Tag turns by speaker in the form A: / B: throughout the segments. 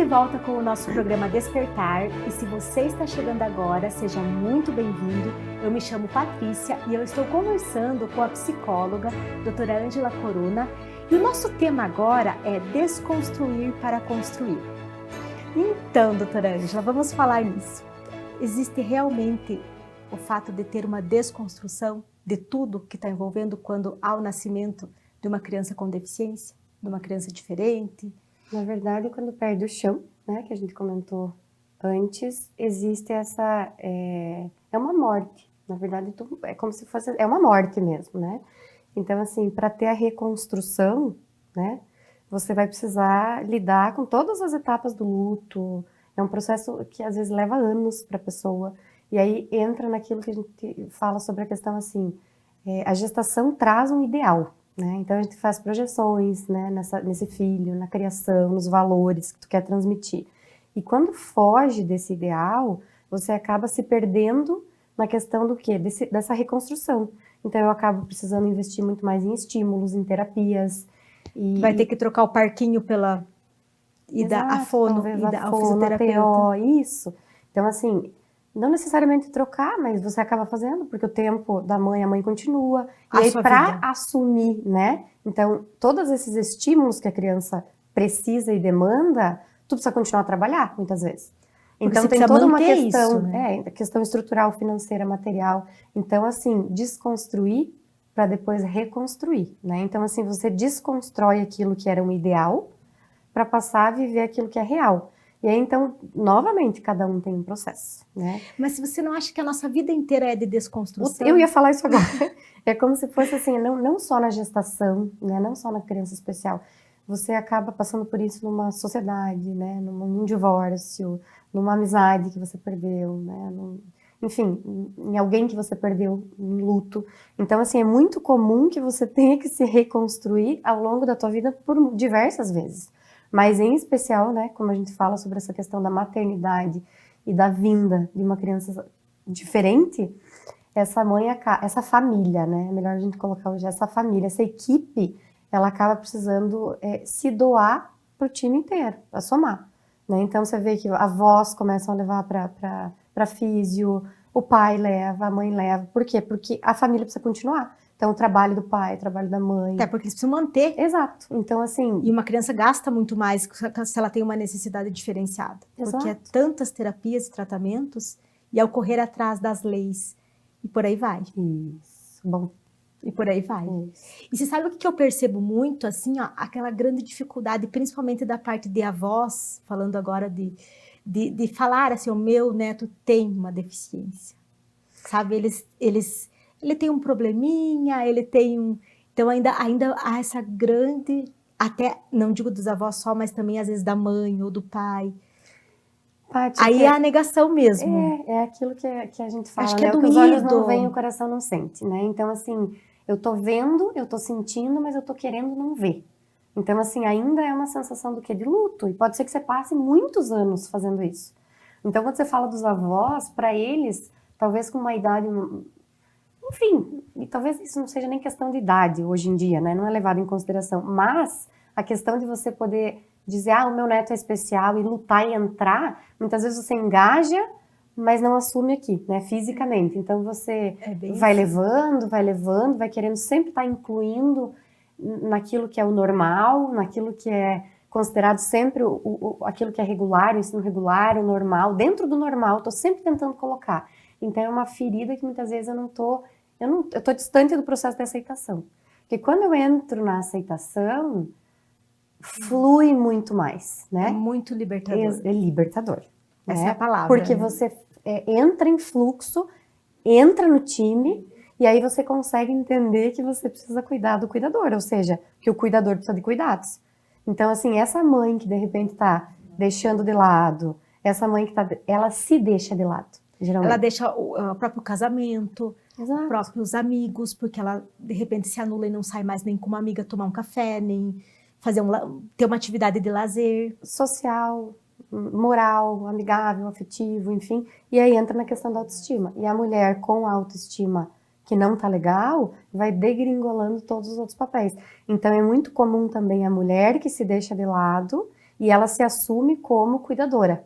A: de volta com o nosso programa Despertar, e se você está chegando agora, seja muito bem-vindo. Eu me chamo Patrícia e eu estou conversando com a psicóloga, doutora Ângela Corona, e o nosso tema agora é desconstruir para construir. Então, doutora Ângela, vamos falar nisso. Existe realmente o fato de ter uma desconstrução de tudo que está envolvendo quando há o nascimento de uma criança com deficiência, de uma criança diferente?
B: Na verdade, quando perde o chão, né, que a gente comentou antes, existe essa... É uma morte. Na verdade, é como se fosse... É uma morte mesmo, né? Então, assim, para ter a reconstrução, né, você vai precisar lidar com todas as etapas do luto. É um processo que, às vezes, leva anos para a pessoa. E aí entra naquilo que a gente fala sobre a questão, assim, a gestação traz um ideal. Né? Então a gente faz projeções, né, nesse filho, na criação, nos valores que tu quer transmitir. E quando foge desse ideal, você acaba se perdendo na questão do quê? Dessa reconstrução. Então eu acabo precisando investir muito mais em estímulos, em terapias.
A: Vai ter que trocar o parquinho pela...
B: Exato,
A: a fono,
B: talvez
A: a
B: fono, a
A: fisioterapeuta.
B: TO, isso. Então assim... Não necessariamente trocar, mas você acaba fazendo, porque o tempo da mãe, a mãe continua. E aí, para assumir, né? Então, todos esses estímulos que a criança precisa e demanda, tu precisa continuar a trabalhar, muitas vezes. Então, tem toda uma questão,
A: isso, né?
B: Questão estrutural, financeira, material. Então, assim, desconstruir para depois reconstruir, né? Então, assim, você desconstrói aquilo que era um ideal para passar a viver aquilo que é real. E aí, então, novamente, cada um tem um processo, né?
A: Mas se você não acha que a nossa vida inteira é de desconstrução?
B: Eu ia falar isso agora. É como se fosse assim, não só na gestação, né? Não só na criança especial. Você acaba passando por isso numa sociedade, né? Num divórcio, numa amizade que você perdeu, né? Enfim, em alguém que você perdeu em luto. Então, assim, é muito comum que você tenha que se reconstruir ao longo da tua vida por diversas vezes. Mas, em especial, né, como a gente fala sobre essa questão da maternidade e da vinda de uma criança diferente, essa família, né, é melhor a gente colocar hoje, essa família, essa equipe, ela acaba precisando se doar para o time inteiro, para somar. Né? Então, você vê que avós começam a levar para físio, o pai leva, a mãe leva. Por quê? Porque a família precisa continuar. Então, o trabalho do pai, o trabalho da mãe.
A: Até porque eles precisam manter.
B: Exato. Então, assim...
A: E uma criança gasta muito mais se ela tem uma necessidade diferenciada.
B: Exato.
A: Porque é tantas terapias e tratamentos, e ao correr atrás das leis, e por aí vai.
B: Isso. Bom.
A: E por aí vai.
B: Isso.
A: E você sabe o que eu percebo muito, assim, ó, aquela grande dificuldade, principalmente da parte de avós, falando agora de falar assim, o meu neto tem uma deficiência. Sabe, ele tem um probleminha, ele tem um... Então ainda há essa grande, até, não digo dos avós só, mas também às vezes da mãe ou do pai.
B: Paty,
A: Aí é a negação mesmo.
B: É aquilo que a gente fala,
A: acho que
B: né?
A: é
B: O que os olhos não
A: doído.
B: veem, o coração não sente, né? Então, assim, eu tô vendo, eu tô sentindo, mas eu tô querendo não ver. Então, assim, ainda é uma sensação do quê? De luto. E pode ser que você passe muitos anos fazendo isso. Então, quando você fala dos avós, para eles, talvez com uma idade... Enfim, e talvez isso não seja nem questão de idade hoje em dia, né? Não é levado em consideração. Mas a questão de você poder dizer, o meu neto é especial e lutar e entrar, muitas vezes você engaja, mas não assume aqui, né? Fisicamente. Então você vai levando, vai querendo sempre estar incluindo naquilo que é o normal, naquilo que é considerado sempre aquilo que é regular, o ensino regular, o normal. Dentro do normal, eu tô sempre tentando colocar. Então é uma ferida que muitas vezes eu tô distante do processo de aceitação. Porque quando eu entro na aceitação, flui muito mais, né?
A: É muito libertador.
B: É libertador.
A: Essa
B: né?
A: é a palavra.
B: Porque
A: né?
B: você entra em fluxo, entra no time, e aí você consegue entender que você precisa cuidar do cuidador, ou seja, que o cuidador precisa de cuidados. Então, assim, essa mãe que de repente tá deixando de lado, essa mãe que ela se deixa de lado, geralmente.
A: Ela deixa o próprio casamento,
B: Exato.
A: Os próprios amigos, porque ela de repente se anula e não sai mais nem com uma amiga tomar um café, nem ter uma atividade de lazer.
B: Social, moral, amigável, afetivo, enfim. E aí entra na questão da autoestima. E a mulher com a autoestima que não tá legal, vai degringolando todos os outros papéis. Então é muito comum também a mulher que se deixa de lado e ela se assume como cuidadora.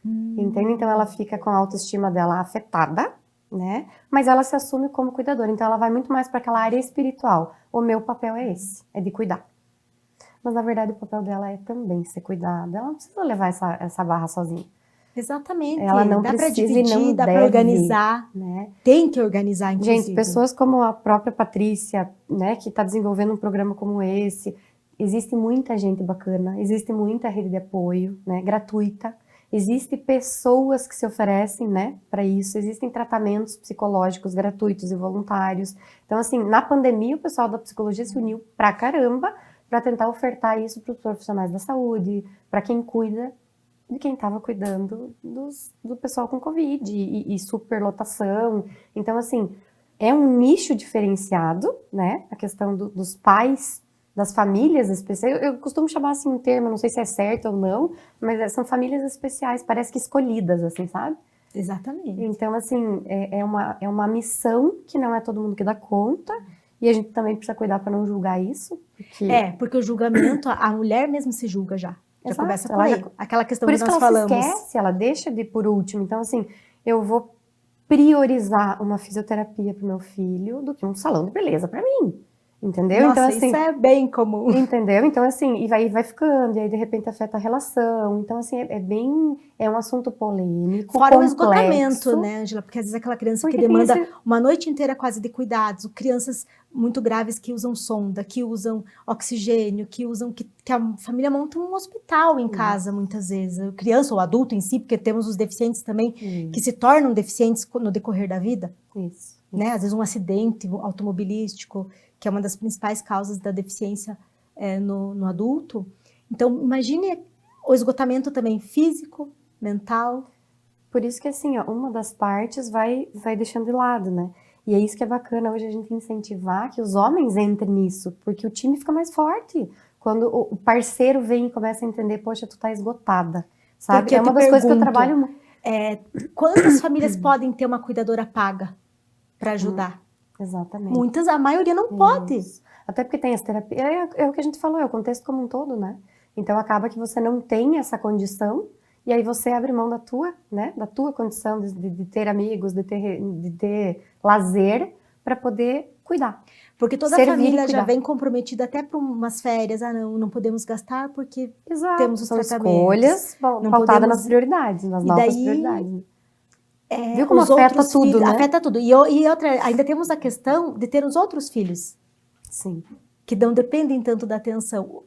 B: Entende? Então ela fica com a autoestima dela afetada, né? Mas ela se assume como cuidadora. Então ela vai muito mais para aquela área espiritual. O meu papel é esse, é de cuidar. Mas na verdade o papel dela é também ser cuidada. Ela não precisa levar essa barra sozinha.
A: Exatamente.
B: Ela não
A: Dá para
B: precisa e
A: dividir,
B: não
A: dá para
B: deve,
A: organizar.
B: né?
A: Tem que organizar, inclusive.
B: Gente, pessoas como a própria Patrícia, né, que está desenvolvendo um programa como esse, existe muita gente bacana, existe muita rede de apoio, né, gratuita. Existem pessoas que se oferecem, né, para isso. Existem tratamentos psicológicos gratuitos e voluntários. Então, assim, na pandemia, o pessoal da psicologia se uniu pra caramba para tentar ofertar isso para os profissionais da saúde, para quem cuida de quem estava cuidando do pessoal com Covid e superlotação. Então, assim, é um nicho diferenciado, né? A questão dos pais, das famílias especiais. Eu costumo chamar assim um termo, não sei se é certo ou não, mas são famílias especiais, parece que escolhidas, assim, sabe?
A: Exatamente.
B: Então, assim, é uma missão que não é todo mundo que dá conta, e a gente também precisa cuidar para não julgar isso.
A: Porque o julgamento, a mulher mesmo se julga já. Já
B: Exato,
A: começa por aí. Aquela questão
B: por
A: que
B: isso
A: nós
B: que ela
A: falamos.
B: se esquece, ela deixa de ir por último. Então, assim, eu vou priorizar uma fisioterapia para o meu filho do que um salão de beleza para mim. Entendeu?
A: Nossa,
B: então, assim,
A: isso é bem comum.
B: Entendeu? Então, assim, e vai ficando, e aí de repente afeta a relação. Então, assim, é um assunto polêmico,
A: Fora o
B: complexo.
A: esgotamento, né, Ângela? Porque às vezes aquela criança que
B: Porque tem
A: demanda uma noite inteira quase de cuidados, crianças muito graves que usam sonda, que usam oxigênio, que a família monta um hospital em casa, muitas vezes. Criança ou adulto em si, porque temos os deficientes também, que se tornam deficientes no decorrer da vida.
B: Isso.
A: Né? Às vezes um acidente automobilístico, que é uma das principais causas da deficiência no adulto. Então, imagine o esgotamento também físico, mental.
B: Por isso que, assim, ó, uma das partes vai deixando de lado, né? E é isso que é bacana hoje a gente incentivar que os homens entrem nisso, porque o time fica mais forte. Quando o parceiro vem e começa a entender, poxa, tu tá esgotada, sabe?
A: Porque
B: é uma das coisas que eu trabalho muito.
A: Quantas famílias podem ter uma cuidadora paga para ajudar?
B: Exatamente.
A: Muitas, a maioria não pode.
B: Até porque tem as terapias, é o que a gente falou, é o contexto como um todo, né? Então acaba que você não tem essa condição, e aí você abre mão da tua, né? Da tua condição de ter amigos, de ter lazer, para poder cuidar.
A: Porque toda a família já vem comprometida até para umas férias. Ah, não podemos gastar porque temos os tratamentos.
B: Escolhas pautadas nas prioridades, nas nossas prioridades. Viu como afeta tudo, né?
A: Afeta tudo. E outra, ainda temos a questão de ter os outros filhos.
B: Sim.
A: Que não dependem tanto da atenção.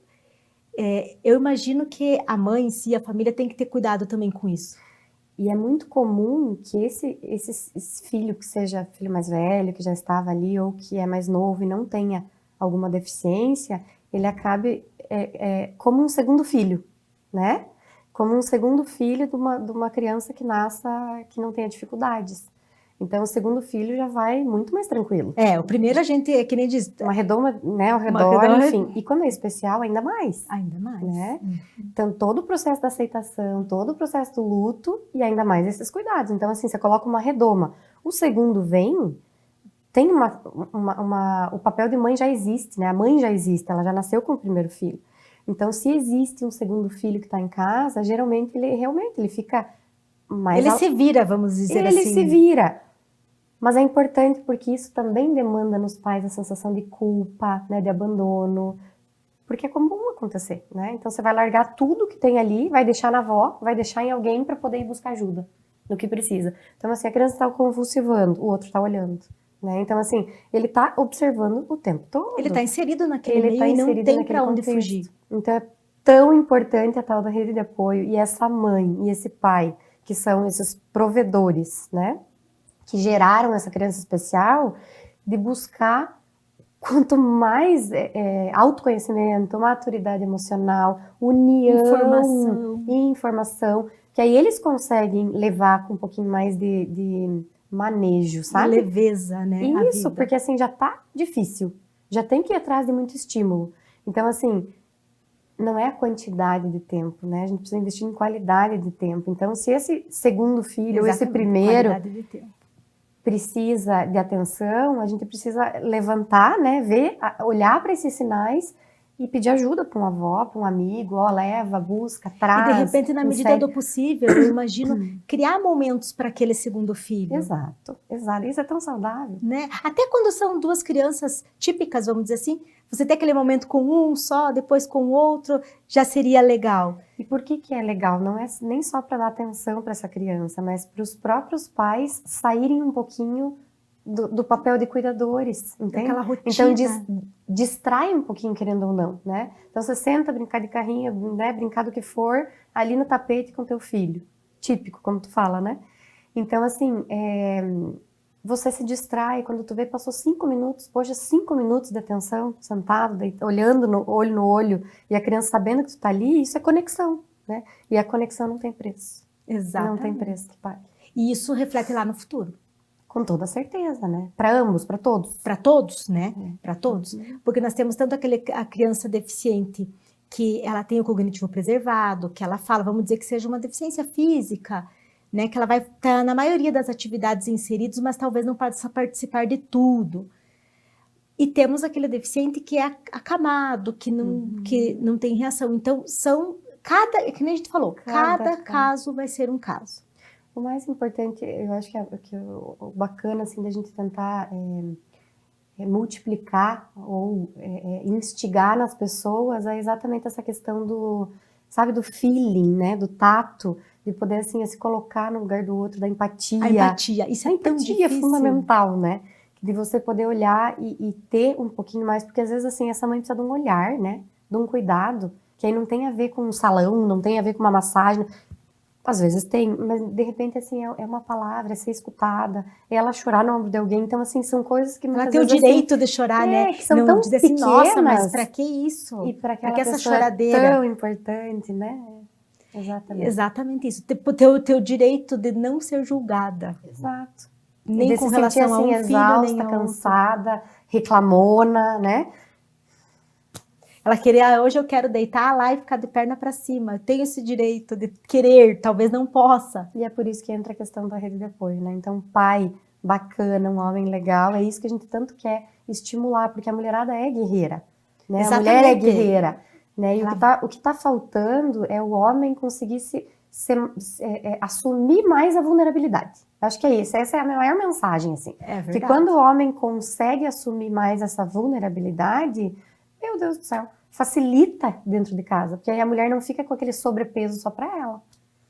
A: Eu imagino que a mãe em si, a família, tem que ter cuidado também com isso.
B: E é muito comum que esse filho, que seja filho mais velho, que já estava ali, ou que é mais novo e não tenha alguma deficiência, ele acabe como um segundo filho, né? Como um segundo filho de uma criança que nasça, que não tenha dificuldades. Então, o segundo filho já vai muito mais tranquilo.
A: O primeiro a gente, que nem diz...
B: Uma redoma, né, ao redor, enfim. E quando é especial, ainda mais.
A: Ainda mais.
B: Né? Então, todo o processo da aceitação, todo o processo do luto e ainda mais esses cuidados. Então, assim, você coloca uma redoma. O segundo vem, tem o papel de mãe já existe, né? A mãe já existe, ela já nasceu com o primeiro filho. Então, se existe um segundo filho que está em casa, geralmente ele fica mais...
A: Ele se vira, vamos dizer assim.
B: Ele se vira. Mas é importante porque isso também demanda nos pais a sensação de culpa, né, de abandono, porque é comum acontecer, né? Então você vai largar tudo que tem ali, vai deixar na avó, vai deixar em alguém para poder ir buscar ajuda no que precisa. Então assim, a criança está convulsivando, o outro está olhando, né? Então assim, ele está observando o tempo todo.
A: Ele está inserido naquele meio e não tem para onde fugir.
B: Então é tão importante a tal da rede de apoio e essa mãe e esse pai, que são esses provedores, né? Que geraram essa criança especial, de buscar quanto mais autoconhecimento, maturidade emocional, união e informação, que aí eles conseguem levar com um pouquinho mais de manejo, sabe?
A: Leveza, né?
B: Isso, porque assim, já tá difícil, já tem que ir atrás de muito estímulo. Então, assim, não é a quantidade de tempo, né? A gente precisa investir em qualidade de tempo. Então, se esse segundo filho, ou esse primeiro...
A: Qualidade de tempo.
B: Precisa de atenção, a gente precisa levantar, né, ver, olhar para esses sinais E pedir ajuda para uma avó, para um amigo, ó, leva, busca,
A: E
B: traz.
A: de repente, na medida do possível, eu imagino criar momentos para aquele segundo filho.
B: Exato, exato. Isso é tão saudável.
A: Né? Até quando são duas crianças típicas, vamos dizer assim, você tem aquele momento com um só, depois com o outro, já seria legal.
B: E por que é legal? Não é nem só para dar atenção para essa criança, mas para os próprios pais saírem um pouquinho do papel de cuidadores, entende?
A: Aquela rotina.
B: Então distrai um pouquinho, querendo ou não, né? Então você senta, brincar de carrinho, né? Brincar do que for, ali no tapete com teu filho. Típico, como tu fala, né? Então, assim, você se distrai, quando tu vê, passou 5 minutos, poxa, 5 minutos de atenção, sentado, olhando no olho, e a criança sabendo que tu tá ali, isso é conexão, né? E a conexão não tem preço.
A: Exatamente.
B: Não tem preço que pague.
A: E isso reflete lá no futuro.
B: Com toda certeza, né? Para ambos, para todos.
A: Para todos, né? Para todos. Porque nós temos tanto a criança deficiente que ela tem o cognitivo preservado, que ela fala, vamos dizer que seja uma deficiência física, né? Que ela vai estar na maioria das atividades inseridos, mas talvez não possa participar de tudo. E temos aquele deficiente que é acamado, que não tem reação. Então, que nem a gente falou, cada caso vai ser um caso.
B: O mais importante, eu acho que o bacana, assim, da gente tentar multiplicar ou instigar nas pessoas é exatamente essa questão do feeling, né, do tato, de poder, assim, se colocar no lugar do outro, da empatia.
A: A empatia, isso é tão difícil.
B: A empatia é fundamental, né, de você poder olhar e ter um pouquinho mais, porque às vezes, assim, essa mãe precisa de um olhar, né, de um cuidado, que aí não tem a ver com um salão, não tem a ver com uma massagem. Às vezes tem, mas de repente, assim, é uma palavra, é ser escutada, é ela chorar no ombro de alguém. Então, assim, são coisas que muitas
A: ela tem
B: vezes,
A: o direito
B: assim,
A: de chorar, né?
B: Que são
A: não
B: tão
A: dizer assim,
B: pequenas.
A: nossa, mas pra que isso?
B: E para que
A: essa
B: pessoa
A: choradeira?
B: É tão importante, né? Exatamente.
A: Exatamente isso. O teu direito de não ser julgada.
B: Exato.
A: Nem com relação
B: sentir, assim,
A: a um
B: exausta,
A: filho, nem a
B: cansada, reclamona, né?
A: Ela queria, hoje eu quero deitar lá e ficar de perna para cima. Eu tenho esse direito de querer, talvez não possa.
B: E é por isso que entra a questão da rede de apoio, né? Então, pai bacana, um homem legal, é isso que a gente tanto quer estimular, porque a mulherada é guerreira, né?
A: Exatamente.
B: A mulher é guerreira, né? E o que tá faltando é o homem conseguir assumir mais a vulnerabilidade. Acho que é isso, essa é a minha maior mensagem, assim.
A: É verdade.
B: Que quando o homem consegue assumir mais essa vulnerabilidade, meu Deus do céu, facilita dentro de casa, porque aí a mulher não fica com aquele sobrepeso só para ela.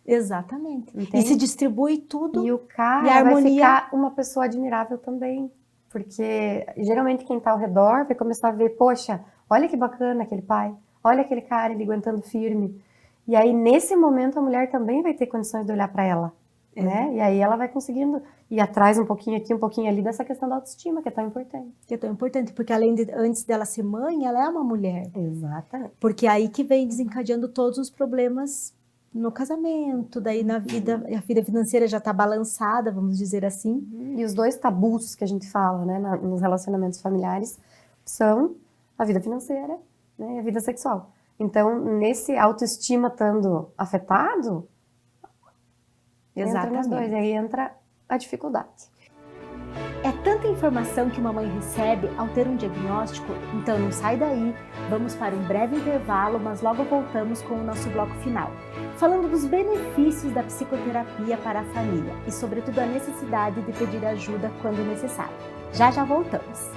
A: Exatamente.
B: Entende?
A: E se distribui tudo.
B: E o cara
A: e a harmonia...
B: vai ficar uma pessoa admirável também, porque geralmente quem tá ao redor vai começar a ver, poxa, olha que bacana aquele pai, olha aquele cara, ele aguentando firme. E aí nesse momento a mulher também vai ter condições de olhar para ela, né? E aí ela vai conseguindo ir atrás um pouquinho aqui, um pouquinho ali dessa questão da autoestima, que é tão importante.
A: Que é tão importante, porque além de, antes dela ser mãe, ela é uma mulher.
B: Exatamente.
A: Porque é aí que vem desencadeando todos os problemas no casamento, daí na vida, a vida financeira já está balançada, vamos dizer assim.
B: E os dois tabus que a gente fala, né, nos relacionamentos familiares, são a vida financeira, né, e a vida sexual. Então, nesse autoestima estando afetado, entra nos dois, aí entra a dificuldade.
A: É tanta informação que uma mãe recebe ao ter um diagnóstico, então não sai daí, vamos para um breve intervalo, mas logo voltamos com o nosso bloco final, falando dos benefícios da psicoterapia para a família e, sobretudo, a necessidade de pedir ajuda quando necessário. Já voltamos!